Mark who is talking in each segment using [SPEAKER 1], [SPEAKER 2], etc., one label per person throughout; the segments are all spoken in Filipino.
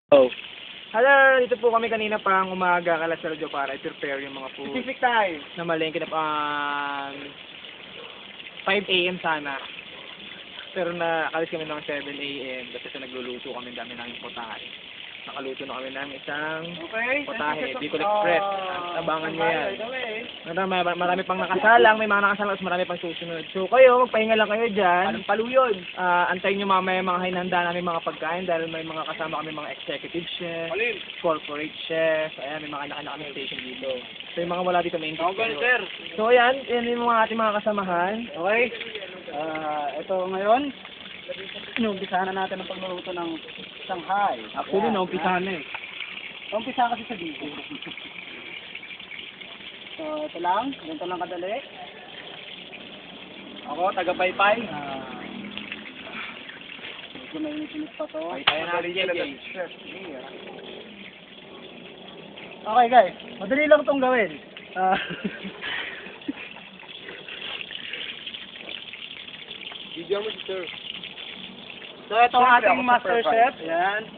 [SPEAKER 1] Oh.
[SPEAKER 2] Hello, dito po kami kanina pang umaga kalas sa radyo para i-prepare yung mga food.
[SPEAKER 1] Specific time.
[SPEAKER 2] Na malengke na 5 a.m. sana. Pero nakalis kami ng 7 a.m. kasi nagluluto kami, dami namin potahe. Nakaluto na kami ng isang potahe, Bicol Express. Abangan nyo yan. Marami pang nakasalang, may mga nakasalang, tapos marami pang susunod. So kayo, magpahinga lang kayo dyan.
[SPEAKER 1] Anong paluyon?
[SPEAKER 2] Antayin nyo mamaya mga hinanda namin mga pagkain dahil may mga kasama kami mga executive chef, corporate chef, ayan, may mga kanya-kanya kami station dito. So yung mga wala dito may
[SPEAKER 1] Sir.
[SPEAKER 2] So ayan, yan yung mga ating mga kasamahan.
[SPEAKER 1] Okay. Ito ngayon, inumpisahan na natin ang pagluluto ng Shanghai.
[SPEAKER 2] Actually, naumpisahan na eh.
[SPEAKER 1] Naumpisa kasi sa dito. So, ito lang. Ganito lang kadali. Ako, taga-paypay. Medyo mainit-init pa to.
[SPEAKER 2] Paypay na rin yan,
[SPEAKER 1] Okay guys, madali lang itong gawin.
[SPEAKER 2] Video mo si sir.
[SPEAKER 1] So, ito ang ating master chef. Yan.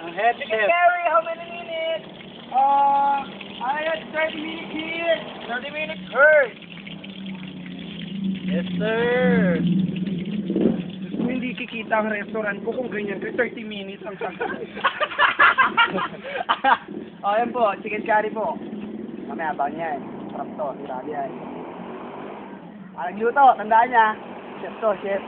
[SPEAKER 1] Ang head chef.
[SPEAKER 2] Carry, how many minutes?
[SPEAKER 1] I had 30 minutes here.
[SPEAKER 2] 30 minutes heard.
[SPEAKER 1] Yes, sir. Kung hindi kikita ang restaurant ko kung ganyan, 30 minutes ang sakit. Ayan po, chicken curry po. Mamaya, abang yan. Sarap to, sirabi yan. Ang luto, tandaan niya. Chef to, chef.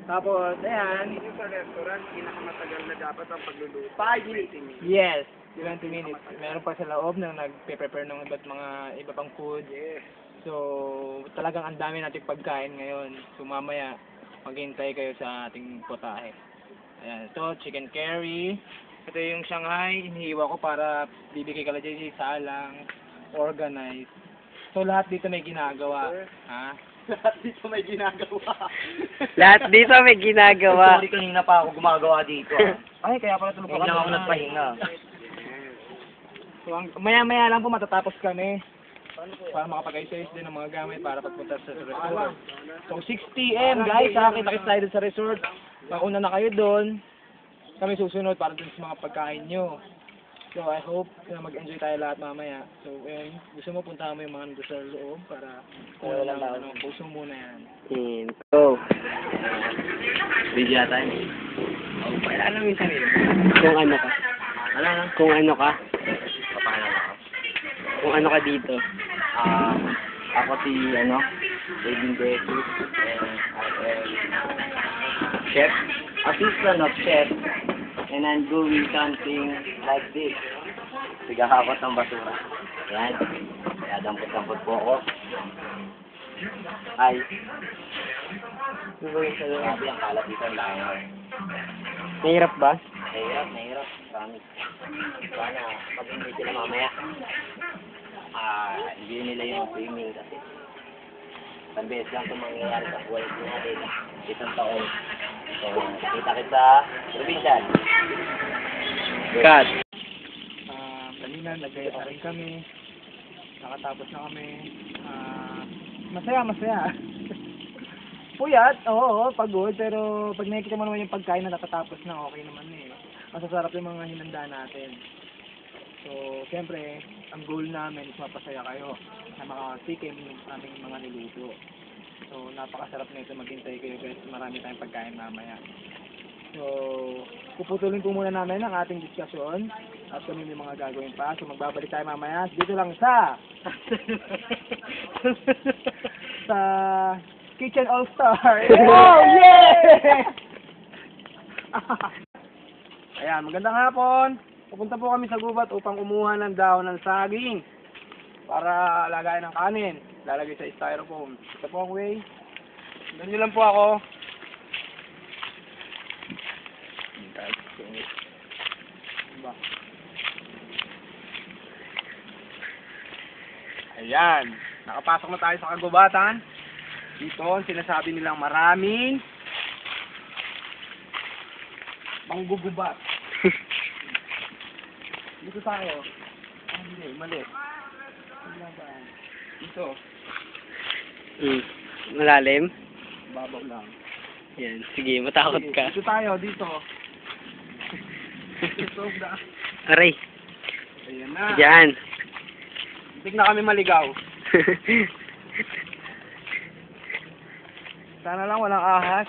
[SPEAKER 2] Tapos, ayan.
[SPEAKER 1] Dito sa restaurant, pinakamatagal na dapat ang pagluluto. 5 minutes.
[SPEAKER 2] Yes, 20 minutes. Meron pa sa loob na nagpe-prepare ng iba pang food.
[SPEAKER 1] Yes.
[SPEAKER 2] So, talagang ang dami nating pagkain ngayon. So, mamaya, maghintay kayo sa ating potahe. Ayan, ito, chicken curry. Ito yung Shanghai, inihiwa ko para bibigay ka lang dyan sa salang, organized. So, lahat dito may ginagawa. Ha?
[SPEAKER 1] Lahat dito may ginagawa.
[SPEAKER 3] Lahat dito may ginagawa.
[SPEAKER 1] Actually, kanina pa ako gumagawa dito.
[SPEAKER 2] Ay, kaya pala tulog
[SPEAKER 1] Ngayon lang ako nagpahinga.
[SPEAKER 2] So, maya-maya lang po matatapos kami. Para makapag-ayos din ng mga gamit para pagpunta sa resort. So, 6 p.m. guys, kita-kits tayo sa resort. Mauna na kayo doon. Kami susunod para dun sa mga pagkain nyo. So, I hope na mag-enjoy tayo lahat mamaya. So, gusto mo puntahan mo yung mga nandun sa loob para kung wala lang, puso muna yan.
[SPEAKER 3] Go.
[SPEAKER 1] Video tayo.
[SPEAKER 3] Oh, pala mo yung sarili. Kung ano ka.
[SPEAKER 1] Wala na.
[SPEAKER 3] Kung ano ka.
[SPEAKER 1] Papahala na ako.
[SPEAKER 3] Kung ano ka dito.
[SPEAKER 1] Ako si, Edwin Jesus. Chef. Assistant of chef. And I'm doing something like this. Sigahakot ng basura. Yan. Kaya dampot-dampot po ako. Ay. Grabe ang kalat dito ang langaw.
[SPEAKER 3] Mahirap ba?
[SPEAKER 1] Nahirap. Promise. Sana, pag hindi sila mamaya, hindi nila yung swimming kasi. Isang beses lang ito mangyayari sa buhay natin. Isang taon. So, kita-kits sa provincial.
[SPEAKER 3] Cut.
[SPEAKER 2] Kanina, nag-gaya rin kami. Nakatapos na kami. Masaya. Puyat, oo, pagod. Pero pag nakikita mo naman yung pagkain na nakatapos na, okay naman eh. Masasarap yung mga hinanda natin. So, siyempre, ang goal namin is mapasaya kayo na makatikim yung aming mga niluto. So, napakasarap na ito. Maghintay kayo guys. Marami tayong pagkain mamaya. So, puputulin po muna namin ang ating diskusyon at kami may mga gagawin pa. So, magbabalik tayo mamaya. Dito lang sa sa Kitchen All-Star. Oh, yeah! Ayan, magandang hapon. Pupunta po kami sa gubat upang kumuha ng dahon ng saging para lagayan ng kanin. Lalagay sa styrofoam. Ito po ang way. Doon nyo lang po ako. Ayan. Nakapasok na tayo sa kagubatan. Dito, sinasabi nilang maraming manggugubat. Dito tayo. Hindi, mali. Dito.
[SPEAKER 3] Malalim?
[SPEAKER 2] Babaw lang.
[SPEAKER 3] Yan. Sige, matakot ka.
[SPEAKER 2] Dito tayo, dito. Lusog na.
[SPEAKER 3] Aray.
[SPEAKER 2] Ayan na.
[SPEAKER 3] Diyan.
[SPEAKER 2] Hindi na kami maligaw. Sana lang walang ahas.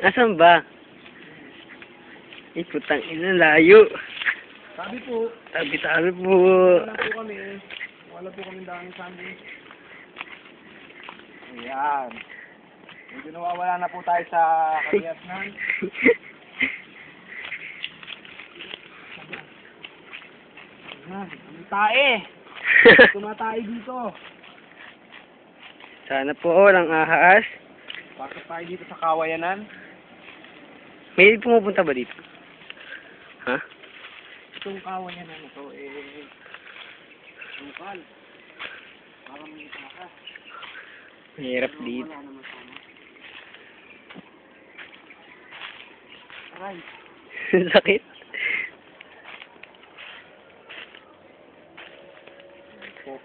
[SPEAKER 3] Asan ba? Ay, putang ina, layo.
[SPEAKER 2] Sabi po,
[SPEAKER 3] Tabi-tabi po.
[SPEAKER 2] wala po kami. Wala po kami dami sabi. Ayan. Medyo nawawala na po tayo sa Kaliasnan. Ayan, ang tae. Tumatae dito.
[SPEAKER 3] Sana po walang ahas.
[SPEAKER 2] Pasok tayo dito sa Kawayanan.
[SPEAKER 3] May pumupunta ba dito? Ha?
[SPEAKER 2] Itong Kawayanan na to, lokal. Parang may taka.
[SPEAKER 3] Mahirap dito.
[SPEAKER 2] Wala naman sana. Aray.
[SPEAKER 3] Sakit.
[SPEAKER 2] Po.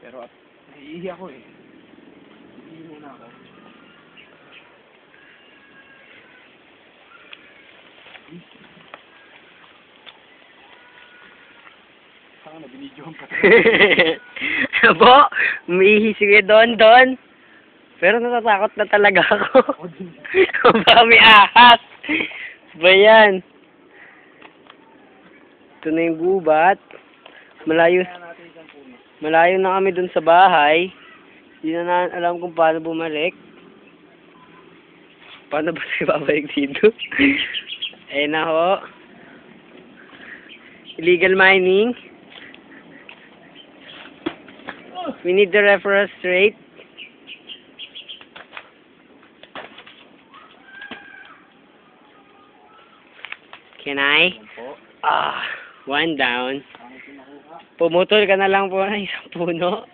[SPEAKER 2] Pero at naiihi ako eh. Naiihi muna ako. Saka na binidyohan pa.
[SPEAKER 3] Abo, umiihi sige Don. Pero natatakot na talaga ako.
[SPEAKER 2] O din.
[SPEAKER 3] Baka may ahas. Ba yan? Ito na yung gubat. Malayo
[SPEAKER 2] Kaya natin isang puno.
[SPEAKER 3] Malayo na kami dun sa bahay. Hindi na alam kung paano bumalik. Paano ba tayo babalik dito? Ayun na ho. Illegal mining. We need to refer us straight. Can I?
[SPEAKER 2] Ayan po.
[SPEAKER 3] One down.
[SPEAKER 2] Pangit yung nakuha.
[SPEAKER 3] Pumutol ka na lang po ng isang puno.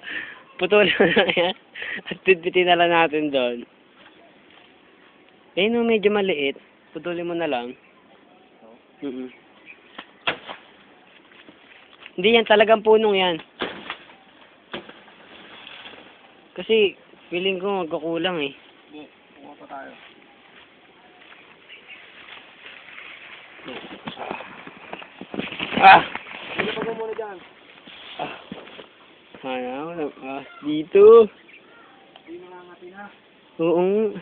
[SPEAKER 3] Putol na yan. At pitpitin na lang natin doon. Eh, no, medyo maliit. Putulin mo na lang. Hindi yan, talagang punong yan. Kasi, feeling ko magkakulang eh.
[SPEAKER 2] Hindi, kuha pa tayo. Hindi pa mo muna dyan.
[SPEAKER 3] Dito.
[SPEAKER 2] Hindi mo nangangati na.
[SPEAKER 3] Oo.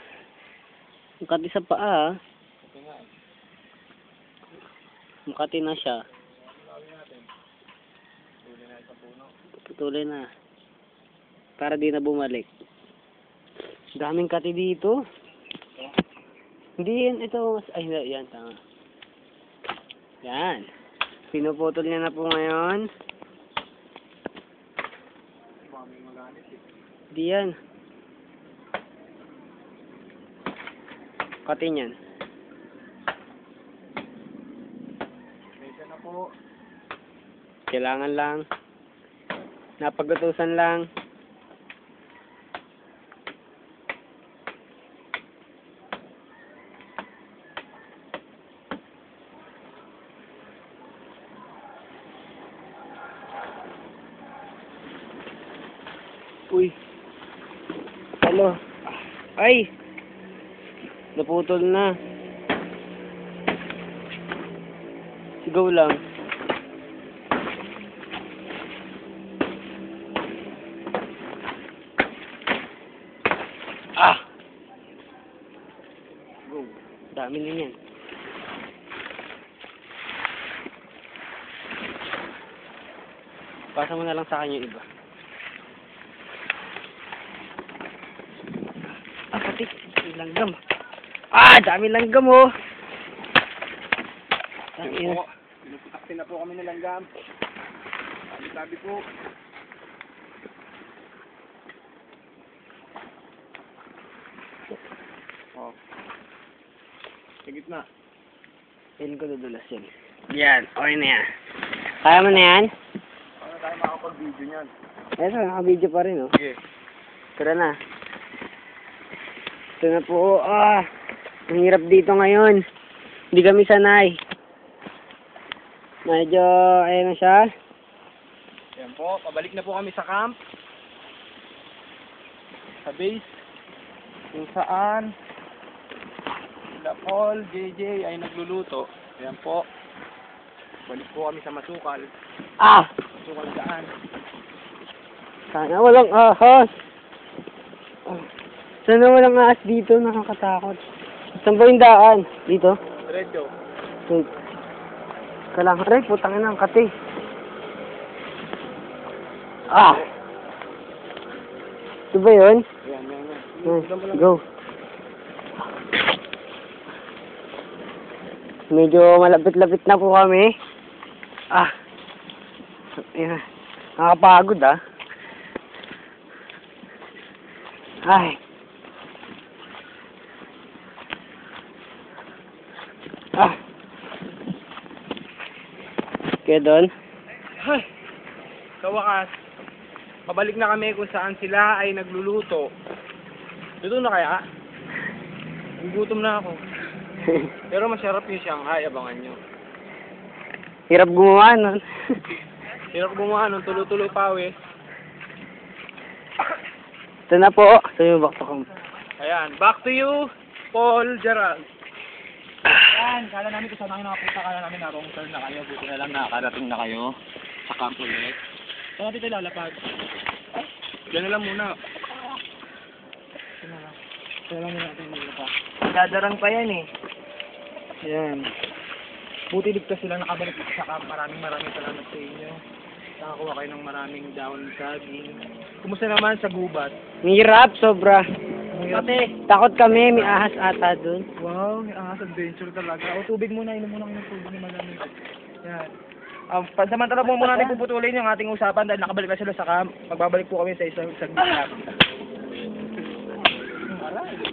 [SPEAKER 3] Makati sa paa.
[SPEAKER 2] Ito nga eh.
[SPEAKER 3] Makati na siya.
[SPEAKER 2] Gawin natin. Huli na isang puno.
[SPEAKER 3] Putulin na. Para di na bumalik. Daming kati dito. Hindi yan. Ito. Ay, yan. Tama. Yan. Pinuputol niya na po ngayon.
[SPEAKER 2] Baka may magalit eh.
[SPEAKER 3] Di yan. Kati niyan.
[SPEAKER 2] Pwede na po.
[SPEAKER 3] Kailangan lang. Napagutusan lang. Uy. Hello. Ay. Naputol na. Sigaw lang. Go. Dami din yan. Pasa mo na lang sa akin yung iba. Pati. Langgam. Dami langgam oh.
[SPEAKER 2] Ayun po. Pinuputaksin na po kami ng langgam. Sabi po. Oh. Sa gitna.
[SPEAKER 3] Feeling ko dudulas yun. Yan. Okay na yan. Kaya mo na yan?
[SPEAKER 2] Paano tayo makapag-video niyan?
[SPEAKER 3] Eto, naka-video pa rin oh.
[SPEAKER 2] Sige.
[SPEAKER 3] Tara na. Ito na po. Ang hirap dito ngayon. Hindi kami sanay. Medyo, ayun na siya.
[SPEAKER 2] Ayan po. Pabalik na po kami sa camp. Sa base. Kung saan sila Paul, JJ ay nagluluto. Ayan po. Balik po kami sa Masukal.
[SPEAKER 3] Ah!
[SPEAKER 2] Masukal saan?
[SPEAKER 3] Sana walang ahas. Sana walang ahas dito, nakakatakot. Saan ba yung daan? Dito?
[SPEAKER 2] Diretso.
[SPEAKER 3] Wait. Kalang, aray, putang ina ang kate. Ah! Ito ba yun?
[SPEAKER 2] Ayan.
[SPEAKER 3] Go. Medyo malapit-lapit na po kami. Ah. Ayan. Nakapagod ah. Ay. Ah. Kaya doon?
[SPEAKER 2] Ay! Sa wakas, pabalik na kami kung saan sila ay nagluluto. Luto na kaya? Gugutom na ako. Pero masarap yung Shanghai, abangan nyo.
[SPEAKER 3] Hirap gumawa nun.
[SPEAKER 2] Hirap gumawa nun, tuloy-tuloy pawi.
[SPEAKER 3] Ito na po. Ito yung back to home.
[SPEAKER 2] Ayan, back to you, Paul Gerald. Ayan, kala namin kung saan kayo nakapunta, kala namin na wrong turn na kayo. Buti na lang nakarating na kayo sa camp ulit. Saan natin tayo lalapag? Diyan na lang muna. Diyan lang muna natin lalapag.
[SPEAKER 1] Dadarang pa yan eh.
[SPEAKER 2] Ayan. Buti ligtas sila nakabalik sa camp. Maraming salamat sa inyo. Nakakuha kayo ng maraming down saging. Kumusta naman sa gubat?
[SPEAKER 3] Mahirap, sobra.
[SPEAKER 2] Pati.
[SPEAKER 3] Takot kami, may ahas ata dun.
[SPEAKER 2] Wow, ahas adventure talaga. O tubig muna, inom muna kayo ng tubig na malamig. Yan. Pansamantala po muna natin puputulin yung ating usapan dahil nakabalik na sila sa camp. Magbabalik po kami sa isang saglit lang. Aray.